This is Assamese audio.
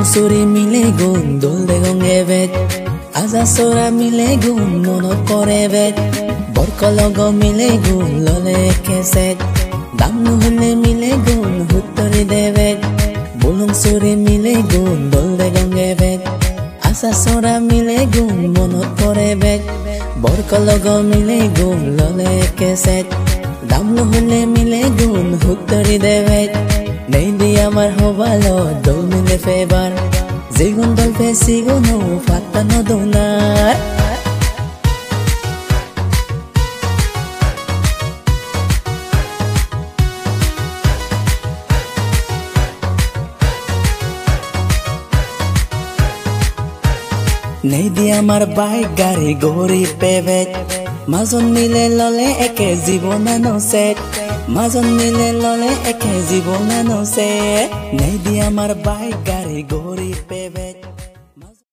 চুৰি মিলে গুণ দোল দেগংগে বেগ আজা চৰা মিলে গুণ মনত পৰে বেগ বৰকলগ মিলে গুণ ললে কেছেক দাম নহলে মিলে গুণ হুতৰি দেবেগ বুলুং চুৰি মিলে গুণ দোল দেগংগে বেগ আজা চৰা মিলে গুণ মনত পৰে বেগ বৰকলগ মিলে গুণ ললে কেছেক দাম নহলে মিলে গুণ হুতৰি দেবেগ নেই দি আমার হবালো দোল মিলে ফেবার যেগুন দল ফেসি গুনো ফাটানো দোনার নেই দি আমার বাইক গাড়ি গড়ি পেবেট মাজত মিলে ললে একে জীবনানো সেট মাজত মিলে ললে একে জীবনানো সেট নেই দি আমার বাইক গাড়ি গড়ি পেবেট